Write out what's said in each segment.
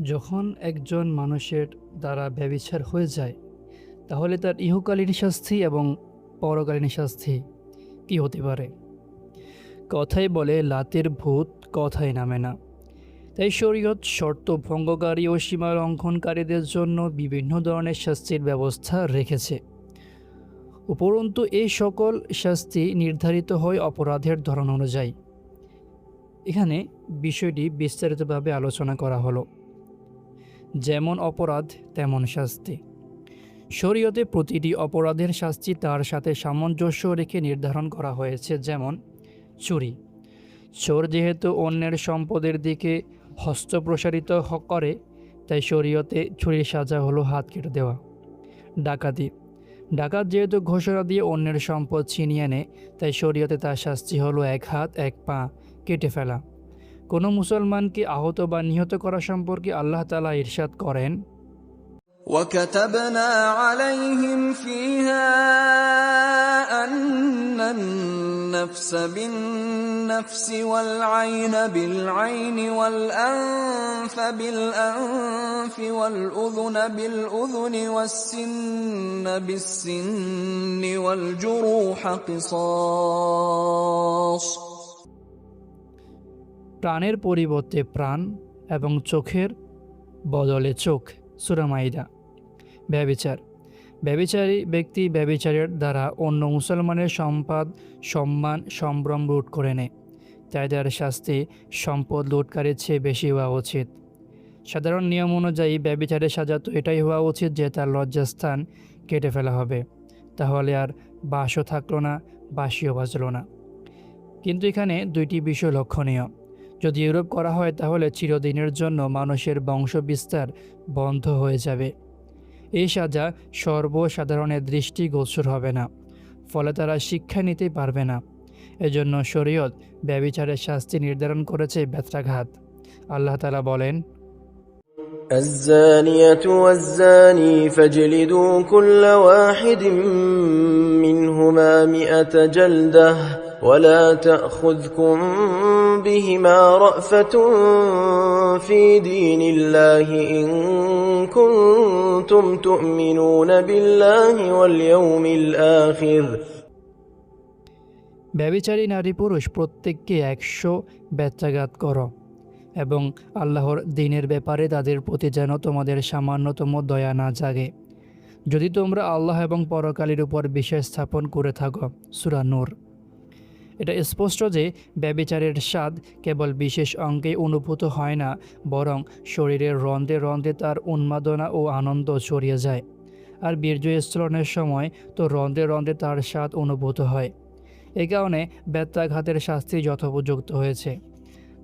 যখন একজন মানুষের দ্বারা ব্যভিচার হয়ে যায়, তাহলে তার ইহকালীন শাস্তি এবং পরকালীন শাস্তি কি হতে পারে? কথাই বলে লাতের ভূত কথাই নামে না। তাই শরীয়ত শর্ত ভঙ্গকারী ও সীমা লঙ্ঘনকারীদের জন্য বিভিন্ন ধরনের শাস্তির ব্যবস্থা রেখেছে। উপরন্তু এই সকল শাস্তি নির্ধারিত হয় অপরাধের ধরন অনুযায়ী। এখানে বিষয়টি বিস্তারিতভাবে আলোচনা করা হলো। যেমন অপরাধ তেমন শাস্তি। শরীয়তে প্রতিটি অপরাধের শাস্তি তার সাথে সামঞ্জস্য রেখে নির্ধারণ করা হয়েছে। যেমন চুরি। চোর যেহেতু অন্যের সম্পদের দিকে হস্ত প্রসারিত করে, তাই শরীয়তে চুরির সাজা হলো হাত কেটে দেওয়া। ডাকাতি। ডাকাত যেহেতু ঘোষণা দিয়ে অন্যের সম্পদ ছিনিয়ে নেয়, তাই শরীয়তে তার শাস্তি হলো এক হাত এক পা কেটে ফেলা। কোনো মুসলমানকে আহত বা নিহত করা সম্পর্কে আল্লাহ তাআলা ইরশাদ করেন, وَكَتَبْنَا عَلَيْهِمْ فِيهَا أَنَّ النَّفْسَ بِالنَّفْسِ وَالْعَيْنَ بِالْعَيْنِ وَالْأَنفَ بِالْأَنفِ وَالْأُذُنَ بِالْأُذُنِ وَالسِّنَّ بِالسِّنِّ وَالْجُرُوحَ قِصَاصٌ। প্রাণের পরিবর্তে প্রাণ এবং চোখের বদলে চোখ। সূরা মাইদা। ব্যভিচার। ব্যভিচারী ব্যক্তি ব্যভিচারের দ্বারা অন্য মুসলমানের সম্পদ, সম্মান, সম্ভ্রম লুট করে নেয়। তাই তার শাস্তি সম্পদ লুটকারীর চেয়ে বেশি হওয়া উচিত। সাধারণ নিয়ম অনুযায়ী ব্যভিচারের সাজা তো এটাই হওয়া উচিত যে তার লজ্জাস্থান কেটে ফেলা হবে। তাহলে আর বাসও থাকলো না, বাসিও বাজলো না। কিন্তু এখানে দুইটি বিষয় লক্ষণীয়। যদি এরূপ করা হয়, তাহলে চিরদিনের জন্য মানুষের বংশবিস্তার বন্ধ হয়ে যাবে। এই সাজা সর্বসাধারণের দৃষ্টিগোচর হবে না, ফলে তারা শিক্ষা নিতে পারবে না। এজন্য শরীয়ত ব্যভিচারের শাস্তি নির্ধারণ করেছে বেত্রাঘাত। আল্লাহ তাআলা বলেন, الزانية والزاني فاجلدوا كل واحد منهما 100 جلدة ولا تأخذكم بهما رأفة في دين الله إن كنتم تؤمنون بالله واليوم الآخر। ব্যভিচারী নারী পুরুষ প্রত্যেককে 100 বেত্রাঘাত করো এবং আল্লাহর দ্বীনের ব্যাপারে তাদের প্রতি যেন তোমাদের সামান্যতম দয়া না জাগে, যদি তোমরা আল্লাহ এবং পরকালের উপর বিশ্বাস স্থাপন করে থাকো। সূরা নূর। এটা স্পষ্ট যে ব্যভিচারের স্বাদ কেবল বিশেষ অঙ্গে অনুভূত হয় না, বরং শরীরের রন্ধ্রে রন্ধ্রে তার উন্মাদনা ও আনন্দ ছড়িয়ে যায়। আর বীর্যস্খলনের সময় তো রন্ধ্রে রন্ধ্রে তার স্বাদ অনুভূত হয়। এ কারণে বেত্রাঘাতের শাস্তি যথোপযুক্ত হয়েছে,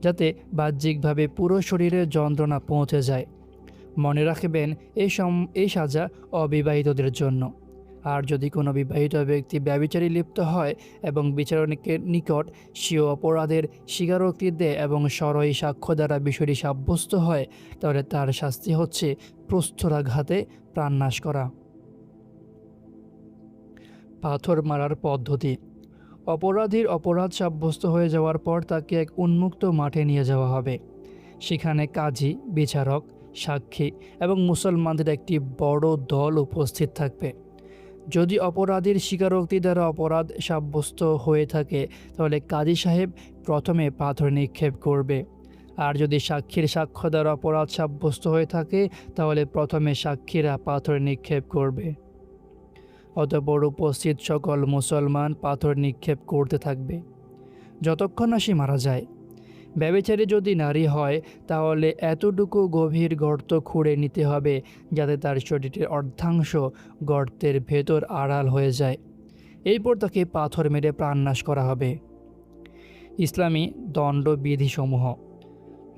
যাতে বাহ্যিকভাবে পুরো শরীরে যন্ত্রণা পৌঁছে যায়। মনে রাখবেন, এই সাজা অবিবাহিতদের জন্য। আর যদি কোনো বিবাহিত ব্যক্তি ব্যভিচারে লিপ্ত হয় এবং বিচারকের নিকট স্বীয় অপরাধের স্বীকারোক্তি দেয় এবং সরই সাক্ষ্য দ্বারা বিষয়টি সাব্যস্ত হয়, তাহলে তার শাস্তি হচ্ছে প্রস্তরাঘাতে প্রাণনাশ করা। পাথর মারার পদ্ধতি। অপরাধীর অপরাধ সাব্যস্ত হয়ে যাওয়ার পর তাকে এক উন্মুক্ত মাঠে নিয়ে যাওয়া হবে। সেখানে কাজী, বিচারক, সাক্ষী এবং মুসলমানদের একটি বড় দল উপস্থিত থাকবে। যদি অপরাধীর স্বীকারোক্তি দ্বারা অপরাধ সাব্যস্ত হয়ে থাকে, তাহলে কাজী সাহেব প্রথমে পাথর নিক্ষেপ করবে। আর যদি সাক্ষীর সাক্ষ্য দ্বারা অপরাধ সাব্যস্ত হয়ে থাকে, তাহলে প্রথমে সাক্ষীরা পাথর নিক্ষেপ করবে। অতঃপর উপস্থিত সকল মুসলমান পাথর নিক্ষেপ করতে থাকবে যতক্ষণ না সে মারা যায়। ব্যভিচারী যদি নারী হয়, তাহলে এতটুকু গভীর গর্ত খুঁড়ে নিতে হবে যাতে তার শরীরের অর্ধাংশ গর্তের ভেতর আড়াল হয়ে যায়। এরপর তাকে পাথর মেরে প্রাণনাশ করা হবে। ইসলামী দণ্ডবিধিসমূহ।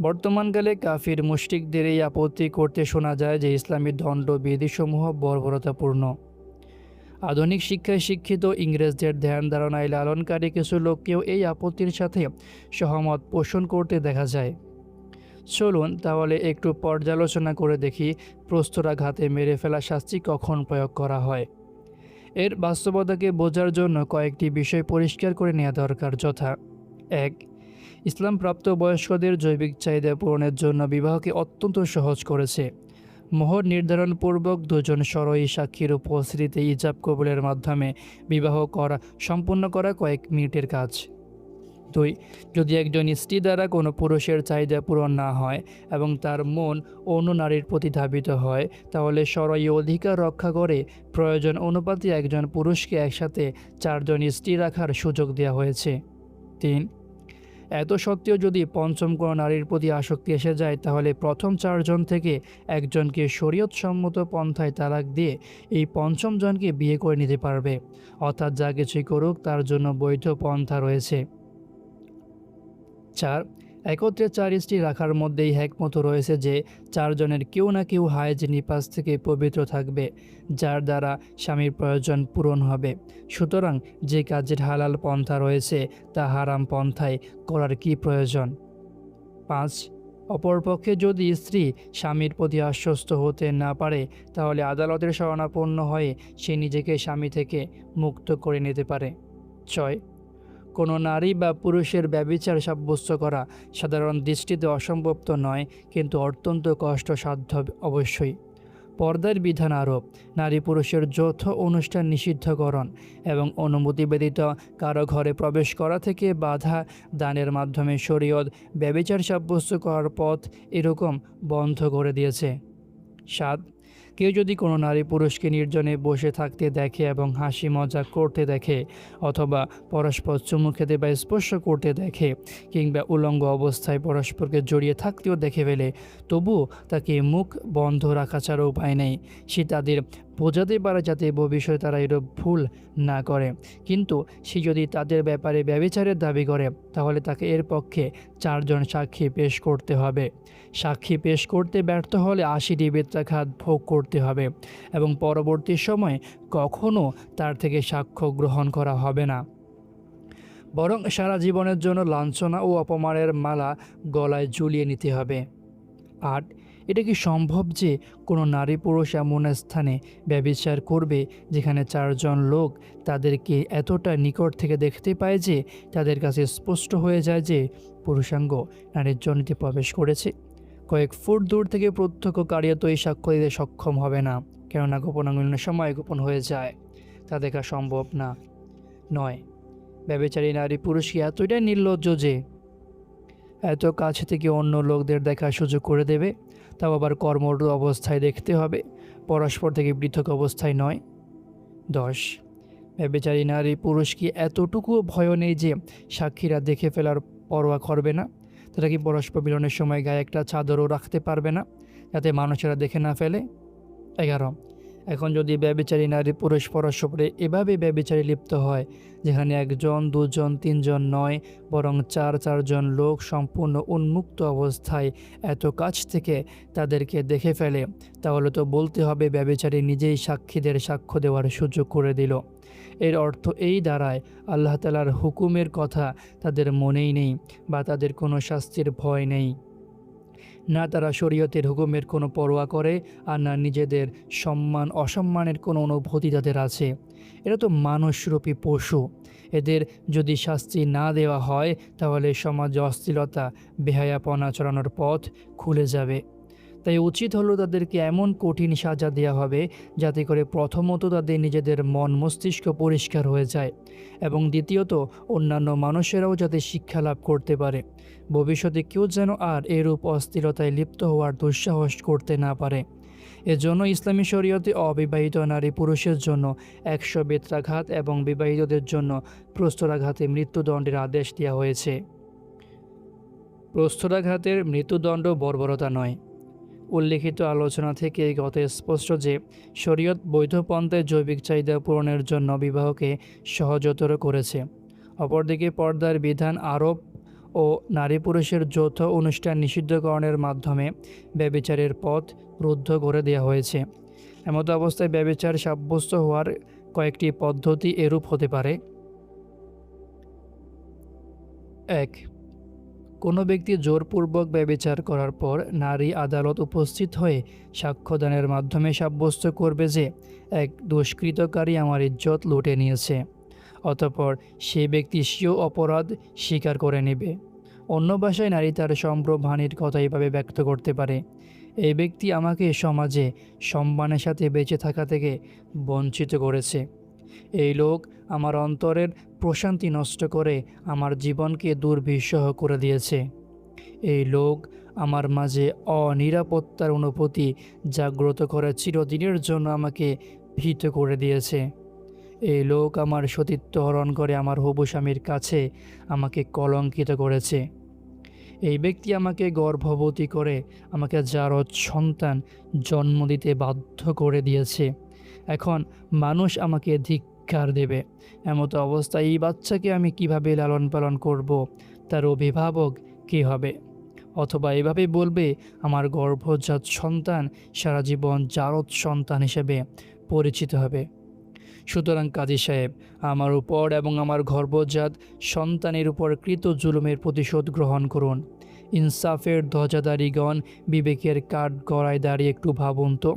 বর্তমানকালে কাফির মুশরিকদের এই আপত্তি করতে শোনা যায় যে ইসলামী দণ্ডবিধিসমূহ বর্বরতাপূর্ণ। আধুনিক শিক্ষায় শিক্ষিত ইংরেজদের ধ্যান ধারণায় লালনকারী কিছু লোককেও এই আপত্তির সাথে সহমত পোষণ করতে দেখা যায়। চলুন তাহলে একটু পর্যালোচনা করে দেখি প্রস্তরাঘাতে মেরে ফেলা শাস্তি কখন প্রয়োগ করা হয়। এর বাস্তবতাকে বোঝার জন্য কয়েকটি বিষয় পরিষ্কার করে নেওয়া দরকার, যথা: 1. ইসলাম প্রাপ্তবয়স্কদের জৈবিক চাহিদা পূরণের জন্য বিবাহকে অত্যন্ত সহজ করেছে। মোহর নির্ধারণপূর্বক দুজন সরয়ী সাক্ষীর উপস্থিতিতে ইজাব কবুলের মাধ্যমে বিবাহ সম্পূর্ণ করা কয়েক মিনিটের কাজ। 2. যদি একজন স্ত্রী দ্বারা কোনো পুরুষের চাহিদা পূরণ না হয় এবং তার মন অন্য নারীর প্রতি ধাবিত হয়, তাহলে সরয়ী অধিকার রক্ষা করে প্রয়োজন অনুপাতে একজন পুরুষকে একসাথে 4 জন স্ত্রী রাখার সুযোগ দেওয়া হয়েছে। 3. এত সত্ত্বেও যদি পঞ্চম কোনো নারীর প্রতি আসক্তি এসে যায়, তাহলে প্রথম 4 জন থেকে একজনকে শরীয়তসম্মত পন্থায় তালাক দিয়ে এই পঞ্চম জনকে বিয়ে করে নিতে পারবে। অর্থাৎ যা কিছুই করুক তার জন্য বৈধ পন্থা রয়েছে। 4. একত্রে 4 স্ত্রী রাখার মধ্যেই একমত রয়েছে যে 4 জনের কেউ না কেউ হায়েজ নিপাস থেকে পবিত্র থাকবে, যার দ্বারা স্বামীর প্রয়োজন পূরণ হবে। সুতরাং যে কাজের হালাল পন্থা রয়েছে তা হারাম পন্থায় করার কি প্রয়োজন? 5. অপরপক্ষে যদি স্ত্রী স্বামীর প্রতি আশ্বস্ত হতে না পারে, তাহলে আদালতের শরণাপন্ন হয়ে সে নিজেকে স্বামী থেকে মুক্ত করে নিতে পারে। 6. কোনো নারী বা পুরুষের ব্যভিচার সাব্যস্ত করা সাধারণ দৃষ্টিতে অসম্ভব তো নয়, কিন্তু অত্যন্ত কষ্টসাধ্য অবশ্যই। পর্দার বিধান আরোপ, নারী পুরুষের যৌথ অনুষ্ঠান নিষিদ্ধকরণ এবং অনুমতি ব্যতীত কারো ঘরে প্রবেশ করা থেকে বাধা দানের মাধ্যমে শরীয়ত ব্যভিচার সাব্যস্ত করার পথ এরকম বন্ধ করে দিয়েছে। 7. কেউ যদি কোনো নারী পুরুষকে নির্জনে বসে থাকতে দেখে এবং হাসি মজা করতে দেখে, অথবা পরস্পর চুমু খেতে বা স্পর্শ করতে দেখে, কিংবা উলঙ্গ অবস্থায় পরস্পরকে জড়িয়ে থাকতেও দেখে ফেলে, তবুও তাকে মুখ বন্ধ রাখা ছাড়া উপায় নেই। সে তাদের বোঝাতে পারে যাতে ভবিষ্যতে তারা এরূপ ভুল না করে। কিন্তু সে যদি তাদের ব্যাপারে ব্যভিচারের দাবি করে, তাহলে তাকে এর পক্ষে 4 জন সাক্ষী পেশ করতে হবে। সাক্ষী পেশ করতে ব্যর্থ হলে 80টি বেত্রাঘাত ভোগ করতে হবে এবং পরবর্তী সময়ে কখনও তার থেকে সাক্ষ্য গ্রহণ করা হবে না, বরং সারা জীবনের জন্য লাঞ্ছনা ও অপমানের মালা গলায় ঝুলিয়ে নিতে হবে। 8. এটা কি সম্ভব যে কোনো নারী পুরুষ এমন স্থানে ব্যভিচার করবে যেখানে 4 জন লোক তাদেরকে এতটা নিকট থেকে দেখতে পায় যে তাদের কাছে স্পষ্ট হয়ে যায় যে পুরুষাঙ্গ নারীর যোনিতে প্রবেশ করেছে? কয়েক ফুট দূর থেকে প্রত্যক্ষকারীও তো এই সাক্ষ্য দিতে সক্ষম হবে না, কেননা গোপনাঙ্গনের সময় গোপন হয়ে যায়, তা দেখা সম্ভব না। 9. ব্যভিচারী নারী পুরুষকে এতটাই নির্লজ্জ যে এত কাছ থেকে অন্য লোকদের দেখার সুযোগ করে দেবে, তাও আবার কর্মরত অবস্থায় দেখতে হবে, পরস্পর থেকে পৃথক অবস্থায় নয়। 10. ব্যভিচারী নারী পুরুষকে এতটুকুও ভয় নেই যে সাক্ষীরা দেখে ফেলার পরোয়া করবে না? তারা কি পরস্পর মিলনের সময় গায়ে একটা চাদরও রাখতে পারবে না যাতে মানুষেরা দেখে না ফেলে? 11. এখন যদি ব্যভিচারী নারী পুরুষ পরস্পরে এভাবে ব্যভিচারে লিপ্ত হয় যেখানে 1 জন 2 জন 3 জন নয়, বরং 4 জন লোক সম্পূর্ণ উন্মুক্ত অবস্থায় এত কাছ থেকে তাদেরকে দেখে ফেলে, তাহলে তো বলতে হবে ব্যভিচারী নিজেই সাক্ষীদের সাক্ষ্য দেওয়ার সুযোগ করে দিল। এর অর্থ এই দাঁড়ায় আল্লাহ তাআলার হুকুমের কথা তাদের মনেই নেই, বা তাদের কোনো শাস্তির ভয় নেই। না তারা শরীয়তের হুকুমের কোনো পরোয়া করে, আর না নিজেদের সম্মান অসম্মানের কোনো অনুভূতি তাদের আছে। এরা তো মানুষরূপী পশু। এদের যদি শাস্তি না দেওয়া হয়, তাহলে সমাজে অশ্লীলতা বেহায়াপনা ছড়ানোর পথ খুলে যাবে। তাই উচিত হলো তাদেরকে এমন কঠিন সাজা দেওয়া হবে যাতে করে প্রথমত তাদের নিজেদের মন মস্তিষ্ক পরিষ্কার হয়ে যায়, এবং দ্বিতীয়ত অন্যান্য মানুষেরাও যাতে শিক্ষা লাভ করতে পারে, ভবিষ্যতে কেউ যেন আর এরূপ অস্থিরতায় লিপ্ত হওয়ার দুঃসাহস করতে না পারে। এজন্য ইসলামী শরীয়তে অবিবাহিত নারী পুরুষের জন্য 100 বেত্রাঘাত এবং বিবাহিতদের জন্য প্রস্তরাঘাতে মৃত্যুদণ্ডের আদেশ দেওয়া হয়েছে। প্রস্তরাঘাতের মৃত্যুদণ্ড বর্বরতা নয়। উল্লেখিত আলোচনা থেকে গত স্পষ্ট যে শরীয়ত বৈধ পন্থায় জৈবিক চাহিদা পূরণের জন্য বিবাহকে সহজতর করেছে। অপরদিকে পর্দার বিধান আরোপ ও নারী পুরুষের যৌথ অনুষ্ঠান নিষিদ্ধকরণের মাধ্যমে ব্যভিচারের পথ রুদ্ধ করে দেওয়া হয়েছে। এমতো অবস্থায় ব্যভিচার সাব্যস্ত হওয়ার কয়েকটি পদ্ধতি এরূপ হতে পারে। 1. কোনো ব্যক্তি জোরপূর্বক ব্যভিচার করার পর নারী আদালত উপস্থিত হয়ে সাক্ষ্যদানের মাধ্যমে সাব্যস্ত করবে যে এক দুষ্কৃতকারী আমার ইজ্জত লুটে নিয়েছে, অতঃপর সে ব্যক্তি স্বীয় অপরাধ স্বীকার করে নেবে। অন্য ভাষায় নারী তার সম্ভ্রমহানির কথা এভাবে ব্যক্ত করতে পারে: এই ব্যক্তি আমাকে সমাজে সম্মানের সাথে বেঁচে থাকা থেকে বঞ্চিত করেছে। এই লোক আমার অন্তরের প্রশান্তি নষ্ট করে আমার জীবনকে দুর্বিষহ করে দিয়েছে। এই লোক আমার মাঝে অনিরাপত্তার অনুভূতি জাগ্রত করে চিরদিনের জন্য আমাকে ভীত করে দিয়েছে। এই লোক আমার সতীত্ব হরণ করে আমার হবু স্বামীর কাছে আমাকে কলঙ্কিত করেছে। এই ব্যক্তি আমাকে গর্ভবতী করে আমাকে জারজ সন্তান জন্ম দিতে বাধ্য করে দিয়েছে। এখন মানুষ আমাকে ধিক্কার দেবে। এমতো অবস্থায় এই বাচ্চাকে আমি কিভাবে লালন পালন করব? তার অভিভাবক কী হবে? অথবা এভাবে বলবে, আমার গর্ভজাত সন্তান সারা জীবন জারজ সন্তান হিসেবে পরিচিত হবে। সুতরাং কাজী সাহেব, আমার উপর এবং আমার গর্ভজাত সন্তানের উপর কৃত জুলুমের প্রতিশোধ গ্রহণ করুন। ইনসাফের ধ্বজাধারীগণ, বিবেকের কাঠ গড়ায় দাঁড়িয়ে একটু ভাবুন তো,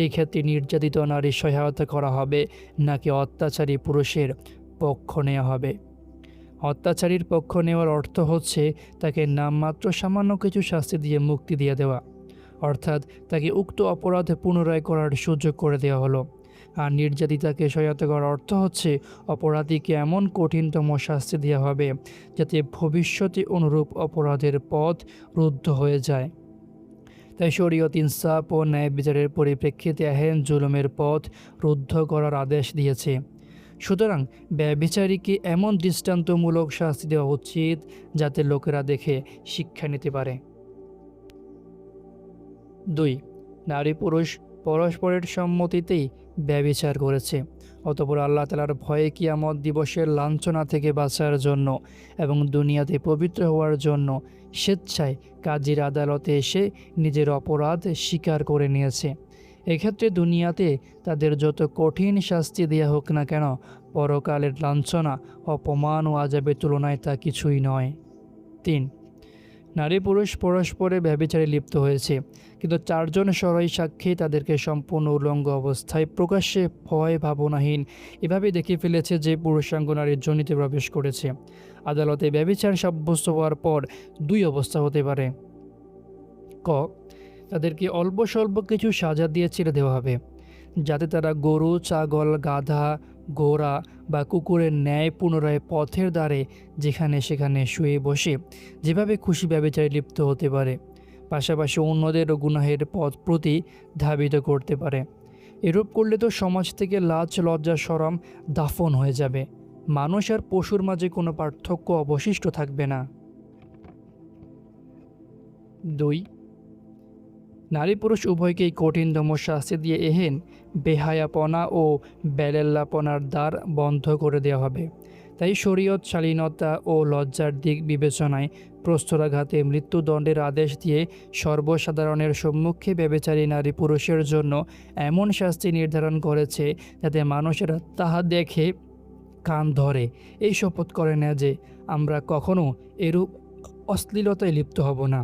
এই ক্ষেত্রে নির্যাতিত নারীর সহায়তা করা হবে নাকি অত্যাচারী পুরুষের পক্ষ নেওয়া হবে? অত্যাচারীর পক্ষ নেওয়ার অর্থ হচ্ছে তাকে নামমাত্র সামান্য কিছু শাস্তি দিয়ে মুক্তি দিয়ে দেওয়া, অর্থাৎ তাকে উক্ত অপরাধ পুনরায় করার সুযোগ করে দেওয়া হলো। আর নির্যাতিতাকে সহায়তা করার অর্থ হচ্ছে অপরাধীকে এমন কঠিনতম শাস্তি দেওয়া হবে যাতে ভবিষ্যতে অনুরূপ অপরাধের পথ রুদ্ধ হয়ে যায়। তাই শরীয়ত ইনসাফ ও ন্যায় বিচারের পরিপ্রেক্ষিতে এহেন জুলুমের পথ রুদ্ধ করার আদেশ দিয়েছে। সুতরাং ব্যভিচারীকে এমন দৃষ্টান্তমূলক শাস্তি দেওয়া উচিত যাতে লোকেরা দেখে শিক্ষা নিতে পারে। 2. নারী পুরুষ পরস্পরের সম্মতিতেই ব্যভিচার করেছে। অতঃপর আল্লাহ তাআলার ভয়ে কিয়ামত দিবসের লাঞ্ছনা থেকে বাঁচার জন্য এবং দুনিয়াতে পবিত্র হওয়ার জন্য স্বেচ্ছায় কাজীর আদালতে এসে নিজের অপরাধ স্বীকার করে নিয়েছে। এক্ষেত্রে দুনিয়াতে তাদের যত কঠিন শাস্তি দেওয়া হোক না কেন, পরকালের লাঞ্ছনা, অপমান ও আযাবের তুলনায় তা কিছুই নয়। 3. নারী পুরুষ পরস্পরে ব্যভিচারে লিপ্ত হয়েছে, কিন্তু 4 জন সরাই সাক্ষী তাদেরকে সম্পূর্ণ উলঙ্গ অবস্থায় প্রকাশ্যে ভয় ভাবনাহীন এভাবে দেখে ফেলেছে যে পুরুষাঙ্গ নারীর যোনিতে প্রবেশ করেছে। আদালতে ব্যভিচার সাব্যস্ত হওয়ার পর 2 অবস্থা হতে পারে: ক, তাদেরকে অল্প স্বল্প কিছু সাজা দিয়ে ছেড়ে দেওয়া হবে, যাতে তারা গরু, ছাগল, গাধা, ঘোড়া বা কুকুরের ন্যায় পুনরায় পথের ধারে যেখানে সেখানে শুয়ে বসে যেভাবে খুশি ব্যভিচারে লিপ্ত হতে পারে, পাশাপাশি অন্যদের গুনাহের পথ প্রতি ধাবিত করতে পারে। এরূপ করলে তো সমাজ থেকে লাজ লজ্জা শরম দাফন হয়ে যাবে। মানুষ আর পশুর মাঝে কোনো পার্থক্য অবশিষ্ট থাকবে না। 2. নারী পুরুষ উভয়কেই কঠিনতম শাস্তি দিয়ে এহেন বেহায়াপনা ও বেলেল্লাপনার দ্বার বন্ধ করে দেওয়া হবে। তাই শরীয়ত শালীনতা ও লজ্জার দিক বিবেচনায় প্রস্তরাঘাতে মৃত্যুদণ্ডের আদেশ দিয়ে সর্বসাধারণের সম্মুখে ব্যভিচারী নারী পুরুষের জন্য এমন শাস্তি নির্ধারণ করেছে যাতে মানুষেরা তাহা দেখে কান ধরে এই শপথ করে না যে আমরা কখনো এরূপ অশ্লীলতায় লিপ্ত হব না।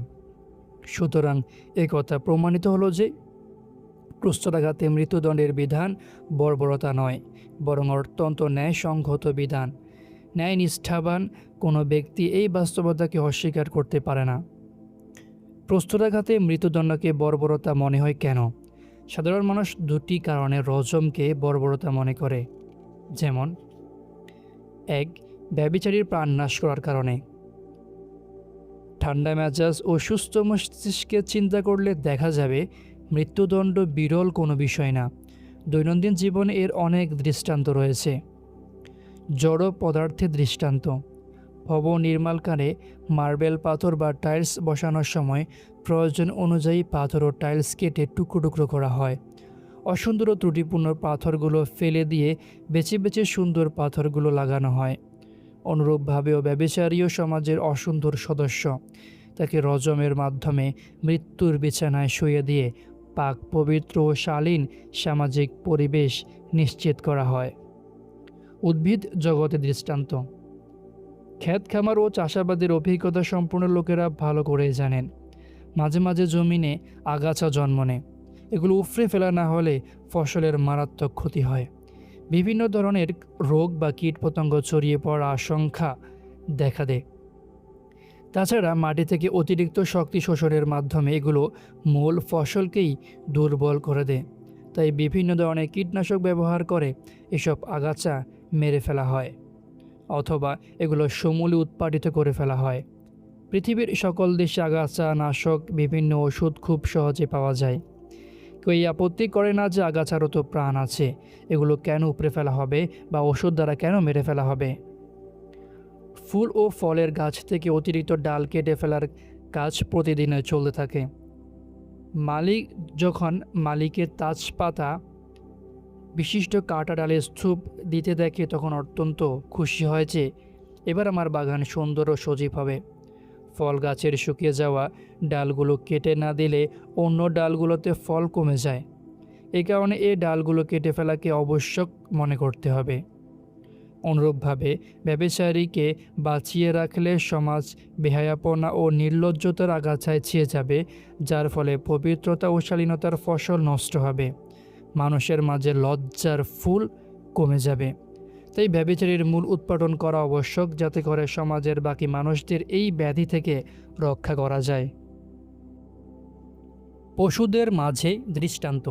সুতরাং কথা প্রমাণিত হলো যে প্রস্তরাঘাতে মৃত্যুদণ্ডের বিধান বর্বরতা নয়, বরং অত্যন্ত ন্যায়সঙ্গত বিধান। ন্যায় নিষ্ঠাবান কোনো ব্যক্তি এই বাস্তবতাকে অস্বীকার করতে পারে না। প্রস্তরাঘাতে মৃত্যুদণ্ডকে বর্বরতা মনে হয় কেন? সাধারণ মানুষ 2টি কারণে রজমকে বর্বরতা মনে করে। যেমন: 1. ব্যভিচারীর প্রাণ নাশ করার কারণে। ঠান্ডা মেজাজ ও সুস্থ মস্তিষ্কে চিন্তা করলে দেখা যাবে মৃত্যুদণ্ড বিরল কোনো বিষয় না। দৈনন্দিন জীবনে এর অনেক দৃষ্টান্ত রয়েছে। জড় পদার্থের দৃষ্টান্ত: ভবন নির্মাণকালে মার্বেল পাথর বা টাইলস বসানোর সময় প্রয়োজন অনুযায়ী পাথর ও টাইলস কেটে টুকরো টুকরো করা হয়। অসুন্দর ও ত্রুটিপূর্ণ পাথরগুলো ফেলে দিয়ে বেছে বেছে সুন্দর পাথরগুলো লাগানো হয়। অনুরূপভাবেও ব্যভিচারীও সমাজের অসুন্দর সদস্য। তাকে রজমের মাধ্যমে মৃত্যুর বিছানায় শুয়ে দিয়ে পাক পবিত্র ও শালীন সামাজিক পরিবেশ নিশ্চিত করা হয়। উদ্ভিদ জগতের দৃষ্টান্ত: ক্ষেত খামার ও চাষাবাদের অভিজ্ঞতা সম্পন্ন লোকেরা ভালো করেই জানেন, মাঝে মাঝে জমিনে আগাছা জন্ম নেয়। এগুলো উফড়ে ফেলা না হলে ফসলের মারাত্মক ক্ষতি হয়। বিভিন্ন ধরনের রোগ বা কীটপতঙ্গ ছড়িয়ে পড়ার আশঙ্কা দেখা দেয়। তাছাড়া মাটি থেকে অতিরিক্ত শক্তি শোষণের মাধ্যমে এগুলো মূল ফসলকেই দুর্বল করে দেয়। তাই বিভিন্ন ধরনের কীটনাশক ব্যবহার করে এসব আগাছা মেরে ফেলা হয় অথবা এগুলো সমূলে উৎপাদিত করে ফেলা হয়। পৃথিবীর সকল দেশে আগাছা নাশক বিভিন্ন ওষুধ খুব সহজে পাওয়া যায়। কেউ এই আপত্তি করে না যে আগাছারও তো প্রাণ আছে, এগুলো কেন উপড়ে ফেলা হবে বা ওষুধ দ্বারা কেন মেরে ফেলা হবে। ফুল ও ফলের গাছ থেকে অতিরিক্ত ডাল কেটে ফেলার কাজ প্রতিদিন চলতে থাকে। মালিক যখন মালিকের তাজপাতা বিশিষ্ট কাটা ডালের স্তূপ দিতে দেখে তখন অত্যন্ত খুশি হয় যে এবার আমার বাগান সুন্দর ও সজীব হবে। ফল গাছের শুকিয়ে যাওয়া ডালগুলো কেটে না দিলে অন্য ডালগুলোতে ফল কমে যায়। এই কারণে এই ডালগুলো কেটে ফেলাকে আবশ্যক মনে করতে হবে। অনুরূপভাবে ব্যভিচারীকে বাঁচিয়ে রাখলে সমাজ বেহায়াপনা ও নির্লজ্জতার আগাছায় ছেয়ে যাবে, যার ফলে পবিত্রতা ও শালীনতার ফসল নষ্ট হবে, মানুষের মাঝে লজ্জার ফুল কমে যাবে। তাই ব্যভিচারীর মূল উৎপাদন করা আবশ্যক, যাতে করে সমাজের বাকি মানুষদের এই ব্যাধি থেকে রক্ষা করা যায়। পশুদের মাঝে দৃষ্টান্ত।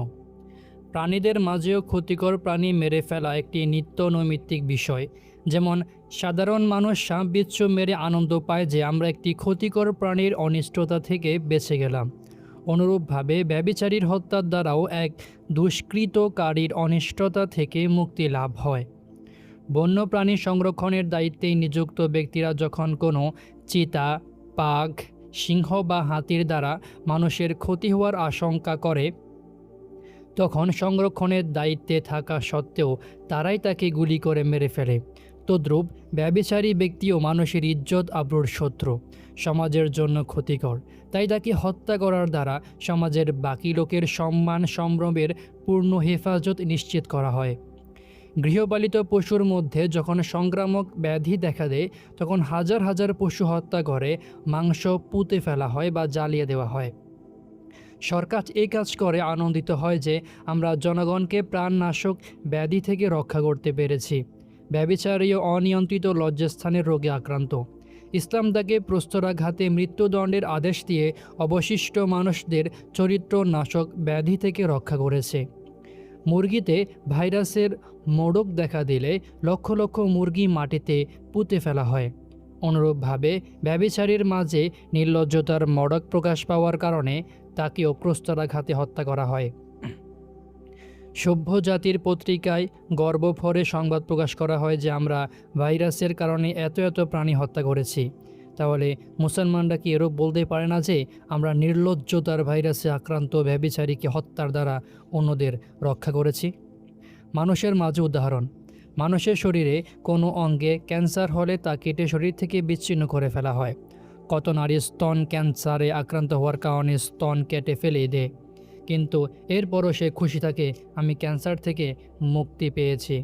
প্রাণীদের মাঝেও ক্ষতিকর প্রাণী মেরে ফেলা একটি নিত্য নৈমিত্তিক বিষয়। যেমন সাধারণ মানুষ সাপ বিচ্ছু মেরে আনন্দ পায় যে আমরা একটি ক্ষতিকর প্রাণীর অনিষ্টতা থেকে বেঁচে গেলাম। অনুরূপভাবে ব্যভিচারীর হত্যার দ্বারাও এক দুষ্কৃতকারীর অনিষ্টতা থেকে মুক্তি লাভ হয়। বন্যপ্রাণী সংরক্ষণের দায়িত্বে নিযুক্ত ব্যক্তিরা যখন কোনো চিতা, বাঘ, সিংহ বা হাতির দ্বারা মানুষের ক্ষতি হওয়ার আশঙ্কা করে, তখন সংরক্ষণের দায়িত্বে থাকা সত্ত্বেও তারাই তাকে গুলি করে মেরে ফেলে। তদ্রূপ ব্যভিচারী ব্যক্তিও মানুষের ইজ্জত আবরুর শত্রু, সমাজের জন্য ক্ষতিকর। তাই তাকে হত্যা করার দ্বারা সমাজের বাকি লোকের সম্মান সম্ভ্রমের পূর্ণ হেফাজত নিশ্চিত করা হয়। গৃহপালিত পশুর মধ্যে যখন সংক্রামক ব্যাধি দেখা দেয়, তখন হাজার হাজার পশু হত্যা করে মাংস পুঁতে ফেলা হয় বা জ্বালিয়ে দেওয়া হয়। সরকার এই কাজ করে আনন্দিত হয় যে আমরা জনগণকে প্রাণনাশক ব্যাধি থেকে রক্ষা করতে পেরেছি। ব্যভিচারী ও অনিয়ন্ত্রিত লজ্জাস্থানের রোগে আক্রান্ত। ইসলাম তাকে প্রস্তরাঘাতে মৃত্যুদণ্ডের আদেশ দিয়ে অবশিষ্ট মানুষদের চরিত্র নাশক ব্যাধি থেকে রক্ষা করেছে। মুরগিতে ভাইরাসের মোড়ক দেখা দিলে লক্ষ লক্ষ মুরগি মাটিতে পুঁতে ফেলা হয়। অনুরূপভাবে ব্যভিচারীর মাঝে নির্লজ্জতার মড়ক প্রকাশ পাওয়ার কারণে তাকেও প্রস্তরাঘাতে হত্যা করা হয়। সভ্য জাতির পত্রিকায় গর্বভরে সংবাদ প্রকাশ করা হয় যে আমরা ভাইরাসের কারণে এত এত প্রাণী হত্যা করেছি। তাহলে মুসলমানরা কি এরূপ বলতে পারে না যে আমরা নির্লজ্জতার ভাইরাসে আক্রান্ত ব্যভিচারীকে হত্যার দ্বারা অন্যদের রক্ষা করেছি? মানুষের মাঝে উদাহরণ। মানুষের শরীরে কোনো অঙ্গে ক্যান্সার হলে তা কেটে শরীর থেকে বিচ্ছিন্ন করে ফেলা হয়। কত নারী স্তন ক্যান্সারে আক্রান্ত হওয়ার কারণে স্তন কেটে ফেলে দেয়, কিন্তু এরপরও সে খুশি থাকে, আমি ক্যান্সার থেকে মুক্তি পেয়েছি।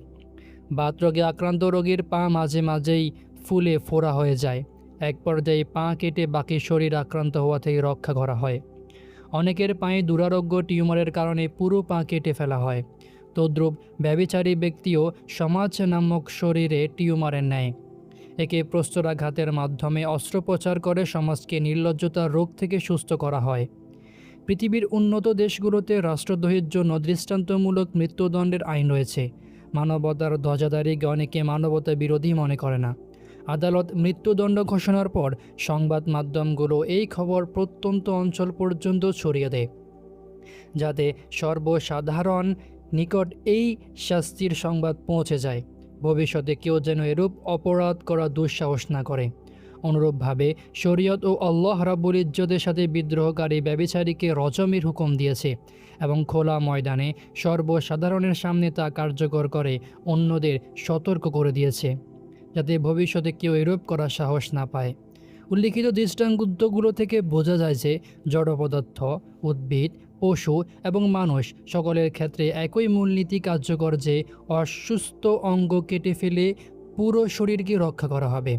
বাতরোগে আক্রান্ত রোগীর পা মাঝে মাঝেই ফুলে ফোড়া হয়ে যায়। এক পর্যায়ে পা কেটে বাকি শরীর আক্রান্ত হওয়া থেকে রক্ষা করা হয়। অনেকের পায়ে দুরারোগ্য টিউমারের কারণে পুরো পা কেটে ফেলা হয়। তদ্রূপ ব্যভিচারী ব্যক্তিও সমাজ নামক শরীরে টিউমারের ন্যায়। একে প্রস্তরাঘাতের মাধ্যমে অস্ত্রোপচার করে সমাজকে নির্লজ্জতার রোগ থেকে সুস্থ করা হয়। পৃথিবীর উন্নত দেশগুলোতে রাষ্ট্রদ্রোহের জন্য দৃষ্টান্তমূলক মৃত্যুদণ্ডের আইন রয়েছে। মানবতার ধ্বজাধারীকে অনেকে মানবতা বিরোধী মনে করে না। আদালত মৃত্যুদণ্ড ঘোষণার পর সংবাদ মাধ্যমগুলো এই খবর প্রত্যন্ত অঞ্চল পর্যন্ত ছড়িয়ে দেয়, যাতে সর্বসাধারণ নিকট এই শাস্তির সংবাদ পৌঁছে যায়। ভবিষ্যতে কেউ যেন এরূপ অপরাধ করা দুঃসাহস না করে। অনুরূপভাবে শরীয়ত ও আল্লাহ রাব্বুল ইজ্জতের সাথে বিদ্রোহকারী ব্যভিচারীকে রজমের হুকুম দিয়েছে এবং খোলা ময়দানে সর্বসাধারণের সামনে তা কার্যকর করে অন্যদের সতর্ক করে দিয়েছে, যাতে ভবিষ্যতে কেউ এরূপ করার সাহস না পায়। উল্লিখিত দৃষ্টান্তগুলো থেকে বোঝা যায় যে জড় পদার্থ, উদ্ভিদ, পশু এবং মানুষ সকলের ক্ষেত্রে একই মূলনীতি কার্যকর যে অসুস্থ অঙ্গ কেটে ফেলে পুরো শরীরকে রক্ষা করা হবে,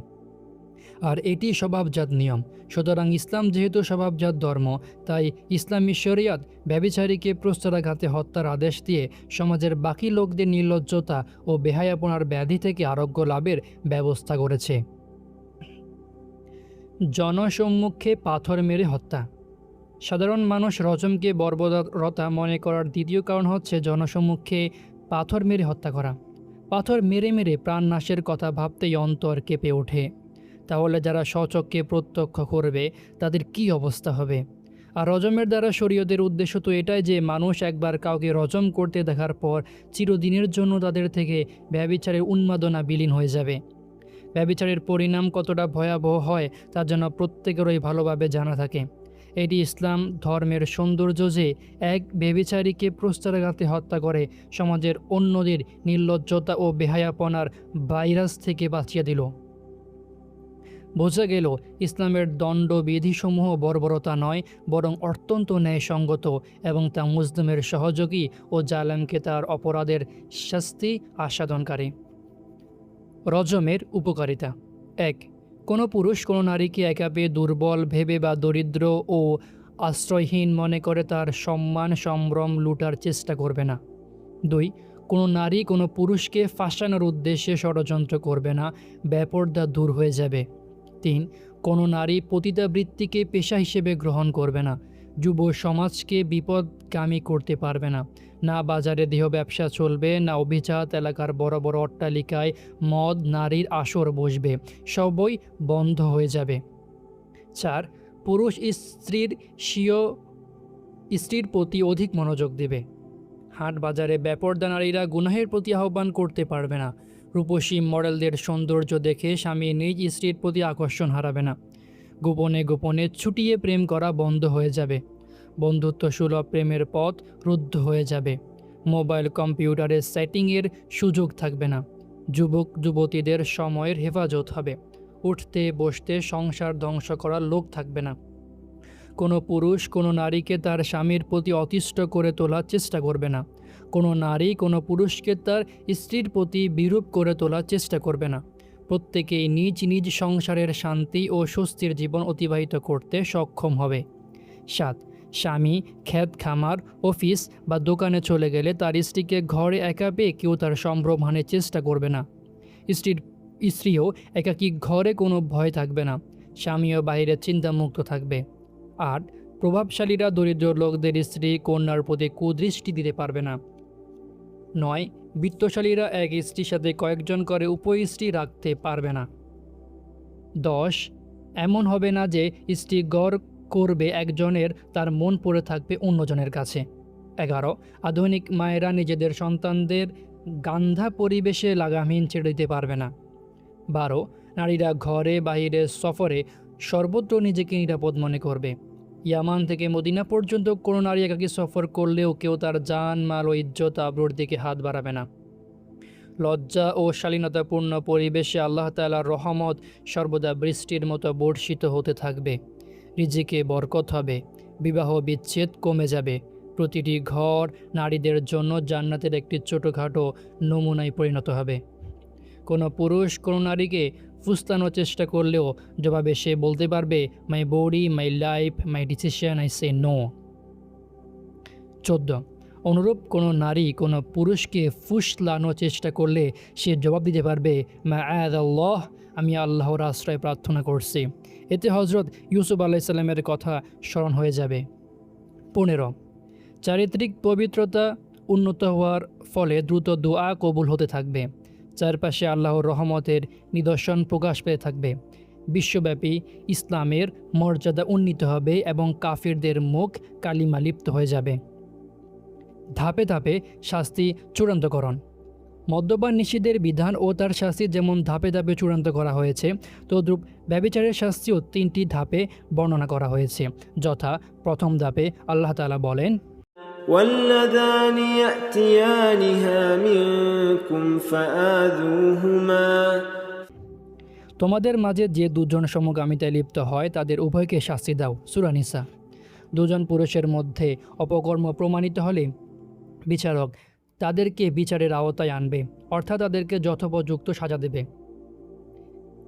আর এটি স্বভাবজাত নিয়ম। সুতরাং ইসলাম যেহেতু স্বভাবজাত ধর্ম, তাই ইসলামী শরিয়ত ব্যভিচারীকে প্রস্তরাঘাতে হত্যার আদেশ দিয়ে সমাজের বাকি লোকদের নির্লজ্জতা ও বেহায়াপনার ব্যাধি থেকে আরোগ্য লাভের ব্যবস্থা করেছে। জনসম্মুখে পাথর মেরে হত্যা। সাধারণ মানুষ রজমকে বর্বরতা মনে করার দ্বিতীয় কারণ হচ্ছে জনসম্মুখে পাথর মেরে হত্যা করা। পাথর মেরে মেরে প্রাণ নাশের কথা ভাবতেই অন্তর কেঁপে ওঠে। তাহলে যারা স্বচক্ষে প্রত্যক্ষ করবে তাদের কি অবস্থা হবে? আর রজমের দ্বারা শরীয়তের উদ্দেশ্য তো এটাই যে মানুষ একবার কাউকে রজম করতে দেখার পর চিরদিনের জন্য তাদের থেকে ব্যভিচারের উন্মাদনা বিলীন হয়ে যাবে। ব্যভিচারের পরিণাম কতটা ভয়াবহ হয় তার জন্য প্রত্যেকেরই ভালোভাবে জানা থাকে। এটি ইসলাম ধর্মের সৌন্দর্য যে এক ব্যভিচারীকে প্রস্তরাঘাতে হত্যা করে সমাজের অন্যদের নির্লজ্জতা ও বেহায়াপনার ভাইরাস থেকে বাঁচিয়ে দিল। বোঝা গেল ইসলামের দণ্ডবিধিসমূহ বর্বরতা নয়, বরং অত্যন্ত ন্যায়সঙ্গত এবং তা মুসলিমের সহযোগী ও জালেমকে তার অপরাধের শাস্তি আস্বাদনকারী। রজমের উপকারিতা। ১. কোনো পুরুষ কোনো নারীকে একা পেয়ে দুর্বল ভেবে বা দরিদ্র ও আশ্রয়হীন মনে করে তার সম্মান সম্ভ্রম লুটার চেষ্টা করবে না। ২. কোনো নারী কোনো পুরুষকে ফাঁসানোর উদ্দেশ্যে ষড়যন্ত্র করবে না, বেপরদা দূর হয়ে যাবে। ৩. কোনো নারী পতিতাবৃত্তিকে পেশা হিসেবে গ্রহণ করবে না, যুব সমাজকে বিপদগামী করতে পারবে না। না বাজারে দেহ ব্যবসা চলবে, না অভিজাত এলাকার বড় বড় অট্টালিকায় মদ নারীর আসর বসবে, সবই বন্ধ হয়ে যাবে। ৪. পুরুষ স্ত্রীর প্রতি অধিক মনোযোগ দেবে। হাট বাজারে বেপরদা নারীরা গুনাহের প্রতি আহ্বান করতে পারবে না। রূপসী মডেলদের সৌন্দর্য দেখে স্বামী নিজ স্ত্রীর প্রতি আকর্ষণ হারাবে না। গোপনে গোপনে ছুটিয়ে প্রেম করা বন্ধ হয়ে যাবে। বন্ধুত্ব সুলভ প্রেমের পথ রুদ্ধ হয়ে যাবে। মোবাইল কম্পিউটারের সেটিংয়ের সুযোগ থাকবে না। যুবক যুবতীদের সময়ের হেফাজত হবে। উঠতে বসতে সংসার ধ্বংস করার লোক থাকবে না। কোনো পুরুষ কোনো নারীকে তার স্বামীর প্রতি অতিষ্ঠ করে তোলার চেষ্টা করবে না। কোনো নারী কোনো পুরুষকে তার স্ত্রীর প্রতি বিরূপ করে তোলার চেষ্টা করবে না। প্রত্যেকেই নিজ নিজ সংসারের শান্তি ও স্বস্তির জীবন অতিবাহিত করতে সক্ষম হবে। ৭. স্বামী ক্ষেত খামার অফিস বা দোকানে চলে গেলে তার স্ত্রীকে ঘরে একা পেয়ে কেউ তার সম্ভ্রম হানের চেষ্টা করবে না। স্ত্রীও একাকী ঘরে কোনো ভয় থাকবে না। স্বামীও বাইরে চিন্তামুক্ত থাকবে। ৮. প্রভাবশালীরা দরিদ্র লোকদের স্ত্রী কন্যার প্রতি কুদৃষ্টি দিতে পারবে না। ৯. বিত্তশালীরা এক স্ত্রীর সাথে কয়েকজন করে উপস্ত্রী রাখতে পারবে না। ১০. এমন হবে না যে স্ত্রী গড় করবে একজনের, তার মন পড়ে থাকবে অন্যজনের কাছে। ১১. আধুনিক মায়েরা নিজেদের সন্তানদের গান্ধা পরিবেশে লাগামহীন ছেড়ে দিতে পারবে না। ১২. নারীরা ঘরে বাইরে সফরে সর্বত্র নিজেকে নিরাপদ মনে করবে। ইয়ামান থেকে মদিনা পর্যন্ত কোনো নারী একাকী সফর করলেও কেউ তার জান মাল ও ইজ্জত আবরুর দিকে হাত বাড়াবে না। লজ্জা ও শালীনতাপূর্ণ পরিবেশে আল্লাহ তাআলার রহমত সর্বদা বৃষ্টির মতো বর্ষিত হতে থাকবে। রিজিকে বরকত হবে। বিবাহ বিচ্ছেদ কমে যাবে। প্রতিটি ঘর নারীদের জন্য জান্নাতের একটি ছোটোখাটো নমুনায় পরিণত হবে। কোনো পুরুষ কোনো নারীকে ফুসলানোর চেষ্টা করলেও জবাবে সে বলতে পারবে, my body, my life, my decision, I say no. ১৪. অনুরূপ কোনো নারী কোনো পুরুষকে ফুসলানোর চেষ্টা করলে সে জবাব দিতে পারবে, মাআযাল্লাহ, আমি আল্লাহর আশ্রয় প্রার্থনা করছি। এতে হজরত ইউসুফ আলাইহিস সালামের কথা স্মরণ হয়ে যাবে। ১৫. চারিত্রিক পবিত্রতা উন্নত হওয়ার ফলে দ্রুত দোয়া কবুল হতে থাকবে। চারপাশে আল্লাহর রহমতের নিদর্শন প্রকাশ পেতে থাকবে। বিশ্বব্যাপী ইসলামের মর্যাদা উন্নীত হবে এবং কাফিরদের মুখ কালিমা লিপ্ত হয়ে যাবে। ধাপে ধাপে শাস্তি চূড়ান্তকরণ। মদ্যপান নিষিদ্ধের বিধান ও তার শাস্তি যেমন ধাপে ধাপে চূড়ান্ত করা হয়েছে, তদ্রূপ ব্যভিচারের শাস্তিও ৩টি ধাপে বর্ণনা করা হয়েছে। যথা, প্রথম ধাপে আল্লাহ তাআলা বলেন, واللذان يأتيانها منكم فآذوهما তোমাদের মাঝে যে দুজন সমগামিতায় লিপ্ত হয় তাদের উভয়কে শাস্তি দাও। সূরা নিসা। দুজন পুরুষের মধ্যে অপকর্ম প্রমাণিত হলে বিচারক তাদেরকে বিচারের আওতায় আনবে, অর্থাৎ তাদেরকে যথোপযুক্ত সাজা দেবে।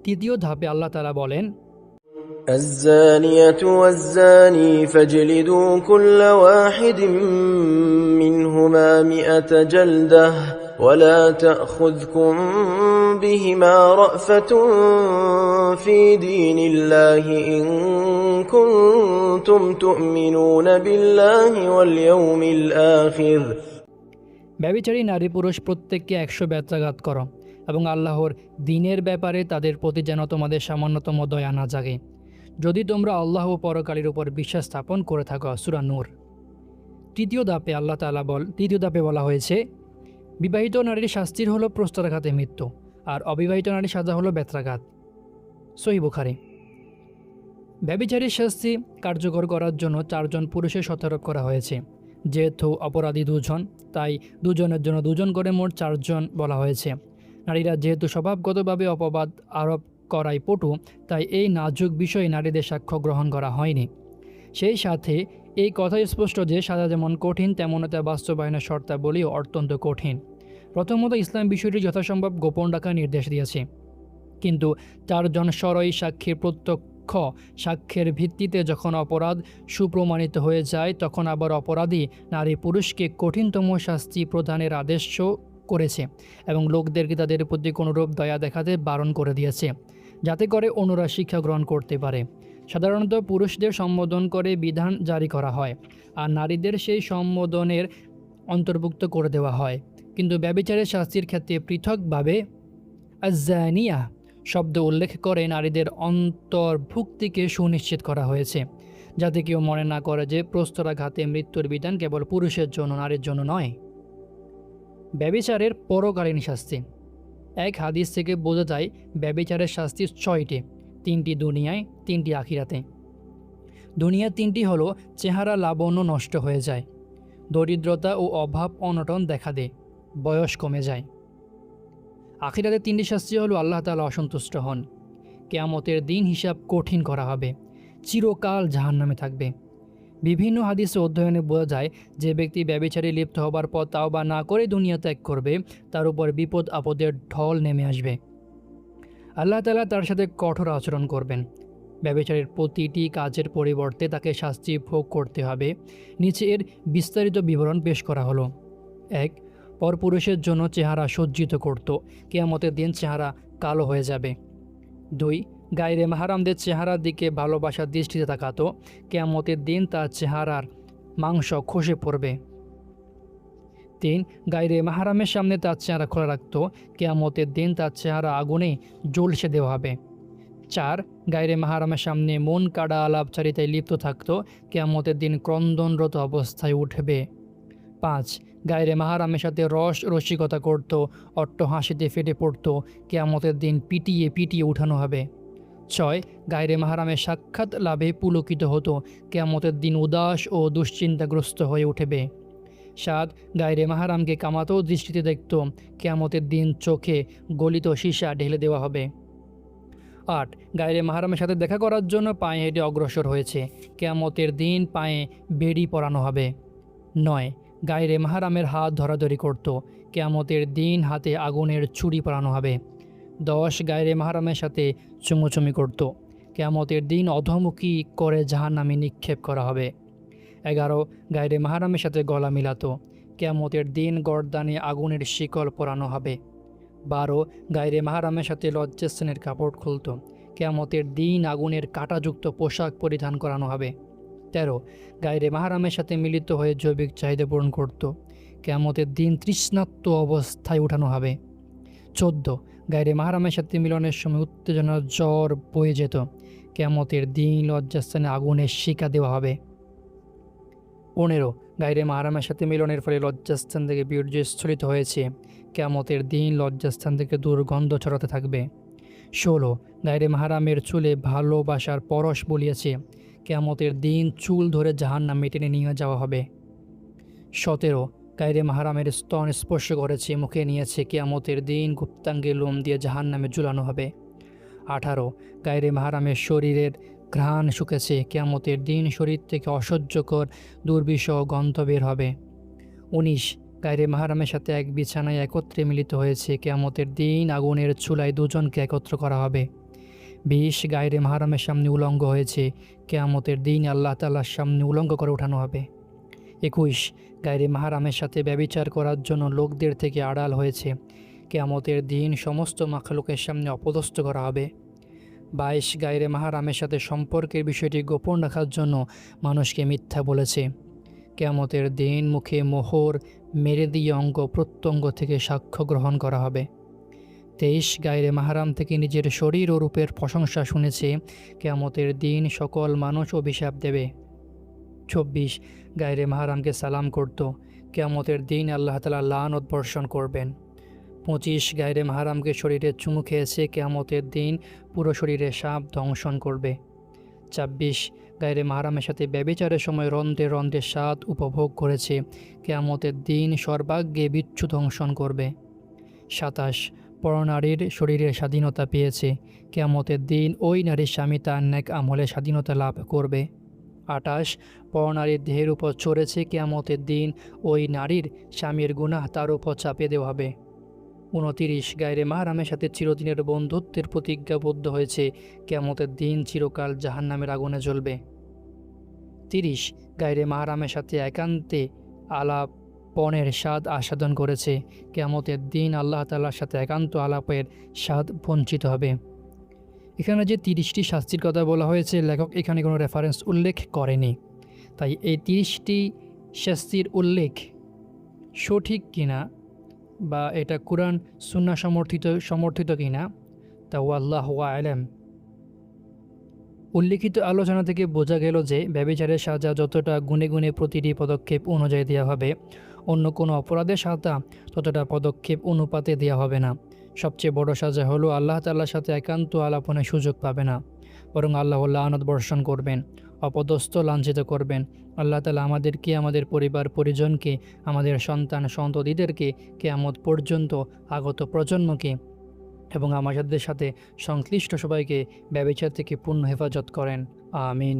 তৃতীয় ধাপে আল্লাহ তাআলা বলেন, الزانية والزاني فاجلدوا كل واحد منهما 100 جلدة ولا تأخذكم بهما رأفة في دين الله إن كنتم تؤمنون بالله واليوم الآخر ব্যভিচারী নারী পুরুষ প্রত্যেককে 100 ব্যত্রাঘাত করো এবং আল্লাহর দ্বীনের ব্যাপারে তাদের প্রতি যেন তোমাদের সামান্যতম দয়া না জাগে, যদি তোমরা আল্লাহ ও পরকালের উপর বিশ্বাস স্থাপন করে থাকো। সূরা নূর। তৃতীয় ধাপে বলা হয়েছে, বিবাহিত নারীর শাস্তির হলো প্রস্তরাঘাতে মৃত্যু, আর অবিবাহিত নারীর সাজা হলো বেত্রাঘাত। সহিহ বুখারী। ব্যভিচারীর শাস্তি কার্যকর করার জন্য 4 জন পুরুষের শর্তারোপ করা হয়েছে। যেহেতু অপরাধী 2 জন, তাই 2 জনের জন্য 2 জন করে মোট 4 জন বলা হয়েছে। নারীরা যেহেতু স্বভাবগতভাবে অপবাদ আরোপ করাই পটু, তাই এই নাজুক বিষয়ে নারীদের সাক্ষ্য গ্রহণ করা হয়নি। সেই সাথে এই কথা স্পষ্ট যে সাজা যেমন কঠিন, তেমন তা বাস্তবায়নের শর্তাবলীও অত্যন্ত কঠিন। প্রথমত, ইসলাম বিষয়টি যথাসম্ভব গোপন রাখার নির্দেশ দিয়েছে, কিন্তু 4 জন সরই সাক্ষীর প্রত্যক্ষ সাক্ষ্যের ভিত্তিতে যখন অপরাধ সুপ্রমাণিত হয়ে যায়, তখন আবার অপরাধী নারী পুরুষকে কঠিনতম শাস্তি প্রদানের আদেশও করেছে এবং লোকদেরকে তাদের প্রতি কোনোরূপ দয়া দেখাতে বারণ করে দিয়েছে, যাতে করে অন্যরা শিক্ষা গ্রহণ করতে পারে। সাধারণত পুরুষদের সম্বোধন করে বিধান জারি করা হয়, আর নারীদের সেই সম্বোধনের অন্তর্ভুক্ত করে দেওয়া হয়। কিন্তু ব্যভিচারের শাস্তির ক্ষেত্রে পৃথকভাবে আজ্জানিয়া শব্দ উল্লেখ করে নারীদের অন্তর্ভুক্তিকে সুনিশ্চিত করা হয়েছে, যাতে কেউ মনে না করে যে প্রস্তরাঘাতে মৃত্যুর বিধান কেবল পুরুষের জন্য, নারীর জন্য নয়। ব্যভিচারের পরকালীন শাস্তি। এক হাদিস থেকে বোঝা যায় ব্যভিচারের শাস্তি 6টি, 3টি দুনিয়ায়, 3টি আখিরাতে। দুনিয়ার 3টি হলো চেহারা লাবণ্য নষ্ট হয়ে যায়, দরিদ্রতা ও অভাব অনটন দেখা দেয়, বয়স কমে যায়। আখিরাতে 3টি শাস্তি হলো আল্লাহ তাআলা অসন্তুষ্ট হন, কিয়ামতের দিন হিসাব কঠিন করা হবে, চিরকাল জাহান্নামে থাকবে। বিভিন্ন হাদিসে অধ্যয়নে বোঝা যায় যে ব্যক্তি ব্যভিচারে লিপ্ত হবার পর তাওবা না করে দুনিয়া ত্যাগ করবে, তার উপর বিপদ আপদের ঢল নেমে আসবে। আল্লাহ তাআলা তার সাথে কঠোর আচরণ করবেন। ব্যভিচারের প্রতিটি কাজের পরিবর্তে তাকে শাস্তি ভোগ করতে হবে। নিচে এর বিস্তারিত বিবরণ পেশ করা হলো। 1. পরপুরুষের জন্য চেহারা সজ্জিত করত, কিয়ামতের দিন চেহারা কালো হয়ে যাবে। 2. গায়রে মাহরামদের চেহারার দিকে ভালোবাসার দৃষ্টিতে তাকাতো, কিয়ামতের দিন তার চেহারার মাংস খসে পড়বে। 3. গায়রে মাহরামের সামনে তার চেহারা খোলা রাখত, কিয়ামতের দিন তার চেহারা আগুনে জ্বলসে দেওয়া হবে। 4. গায়রে মাহরামের সামনে মন কাড়া আলাপচারিতায় লিপ্ত থাকত, কিয়ামতের দিন ক্রন্দনরত অবস্থায় উঠবে। 5. গায়রে মাহরামের সাথে রসিকতা করত, অট্ট হাসিতে ফেটে পড়ত, কিয়ামতের দিন পিটিয়ে পিটিয়ে উঠানো হবে। 6. গায়রে মাহরামের সাক্ষাৎ লাভে পুলকিত হতো, কিয়ামতের দিন উদাস ও দুশ্চিন্তাগ্রস্ত হয়ে উঠবে। 7. গায়রে মাহরামকে কামাতো দৃষ্টিতে দেখত, কিয়ামতের দিন চোখে গলিত সীসা ঢেলে দেওয়া হবে। 8. গায়রে মাহরামের সাথে দেখা করার জন্য পায়ে হেঁটে অগ্রসর হয়েছে, কিয়ামতের দিন পায়ে বেড়ি পরানো হবে। 9. গায়রে মাহরামের হাত ধরাধরি করত, কিয়ামতের দিন হাতে আগুনের ছুরি পরানো হবে। 10. গায়রে মাহরামের সাথে চুমুচুমি করত, কিয়ামতের দিন অধমুখী করে জাহান্নামে নিক্ষেপ করা হবে। 11. গায়রে মাহরামের সাথে গলা মিলাতো, কিয়ামতের দিন গর্দানে আগুনের শিকল পরানো হবে। 12. গায়রে মাহরামের সাথে লজ্জাস্থানের কাপড় খুলত, কিয়ামতের দিন আগুনের কাঁটাযুক্ত পোশাক পরিধান করানো হবে। 13. গায়রে মাহরামের সাথে মিলিত হয়ে জৈবিক চাহিদা পূরণ করত, কিয়ামতের দিন তৃষ্ণার্ত অবস্থায় উঠানো হবে। 14. গায়রে মাহরামের সাথে মিলনের সময় উত্তেজনার জ্বর বয়ে যেত, কিয়ামতের দিন লজ্জাস্থানে আগুনের শিকা দেওয়া হবে। 15. গায়রে মাহরামের সাথে মিলনের ফলে লজ্জাস্থান থেকে বীর্য স্খলিত হয়েছে, কিয়ামতের দিন লজ্জাস্থান থেকে দুর্গন্ধ ছড়াতে থাকবে। 16. গায়রে মাহরামের চুলে ভালোবাসার পরশ বলিয়েছে, কিয়ামতের দিন চুল ধরে জাহান্নামে টেনে নিয়ে যাওয়া হবে। 17. গায়রে মাহরামের স্তন স্পর্শ করেছে, মুখে নিয়েছে, কিয়ামতের দিন গুপ্তাঙ্গে লোম দিয়ে জাহান্নামে ঝুলানো হবে। 18. গায়রে মাহরামের শরীরের ঘ্রাণ শুকেছে, কিয়ামতের দিন শরীর থেকে অসহ্যকর দুর্বিষহ গন্ধ বের হবে। 19. গায়রে মাহরামের সাথে এক বিছানায় একত্রে মিলিত হয়েছে, কিয়ামতের দিন আগুনের চুলায় দুজনকে একত্র করা হবে। 20. গায়রে মাহরামের সামনে উলঙ্গ হয়েছে, কিয়ামতের দিন আল্লাহ তাআলার সামনে উলঙ্গ করে উঠানো হবে। 21 গায়রে মাহরামের সাথে ব্যভিচার করার জন্য লোকদের থেকে আড়াল হয়েছে, কিয়ামতের দিন সমস্ত মাখলুকের সামনে অপদস্থ করা হবে। 22 গায়রে মাহরামের সাথে সম্পর্কের বিষয়টি গোপন রাখার জন্য মানুষকে মিথ্যা বলেছে, কিয়ামতের দিন মুখে মোহর মেরে দিয়ে অঙ্গ প্রত্যঙ্গ থেকে সাক্ষ্য গ্রহণ করা হবে। 23 গায়রে মাহরাম থেকে নিজের শরীর ও রূপের প্রশংসা শুনেছে, কিয়ামতের দিন সকল মানুষ অভিশাপ দেবে। 24 গায়রে মাহরামকে সালাম করত, কিয়ামতের দিন আল্লাহ তাআলা লানত বর্ষণ করবেন। 25 গায়রে মাহরামকে শরীরে চুমু খেয়েছে, কিয়ামতের দিন পুরো শরীরে সাপ দংশন করবে। 26 গায়রে মাহরামের সাথে ব্যভিচারের সময় রন্ধ্রে রন্ধ্রে স্বাদ উপভোগ করেছে, কিয়ামতের দিন সর্বাগ্যে বিচ্ছু দংশন করবে। 27 পরনারীর শরীরে স্বাধীনতা পেয়েছে, কিয়ামতের দিন ওই নারীর স্বামী তার নেক আমলে স্বাধীনতা লাভ করবে। 28 পরনারীর দেহের উপর চড়েছে, কিয়ামতের দিন ওই নারীর স্বামীর গুনাহ তার উপর চাপিয়ে দেওয়া হবে। 29 গায়রে মাহরামের সাথে চিরদিনের বন্ধুত্বের প্রতিজ্ঞাবদ্ধ হয়েছে, কিয়ামতের দিন চিরকাল জাহান্নামের আগুনে জ্বলবে। 30 গায়রে মাহরামের সাথে একান্তে আলাপনের স্বাদ আস্বাদন করেছে, কিয়ামতের দিন আল্লাহ তাআলার সাথে একান্ত আলাপের স্বাদ বঞ্চিত হবে। এখানে যে 30টি শাস্তির কথা বলা হয়েছে, লেখক এখানে কোনো রেফারেন্স উল্লেখ করেনি, তাই এই 30টি শাস্তির উল্লেখ সঠিক কিনা বা এটা কুরআন সুন্নাহ সমর্থিত কিনা তা আল্লাহু আ'লাম। উল্লিখিত আলোচনা থেকে বোঝা গেল যে ব্যভিচারের সাজা যতটা গুণে গুণে প্রতিটি পদক্ষেপ অনুযায়ী দেওয়া হবে, অন্য কোনো অপরাধের সাজা ততটা পদক্ষেপ অনুপাতে দেওয়া হবে না। সবচেয়ে বড় সাজা হলো আল্লাহ তাআলার সাথে একান্ত আলাপনের সুযোগ পাবে না, বরং আল্লাহ লানত বর্ষণ করবেন, অপদস্থ লাঞ্ছিত করবেন। আল্লাহ তাআলা আমাদেরকে, আমাদের পরিবার পরিজনকে, আমাদের সন্তান সন্ততিদেরকে, কিয়ামত পর্যন্ত আগত প্রজন্মকে এবং আমাদের সাথে সংশ্লিষ্ট সবাইকে ব্যভিচার থেকে পূর্ণ হেফাজত করেন। আমিন।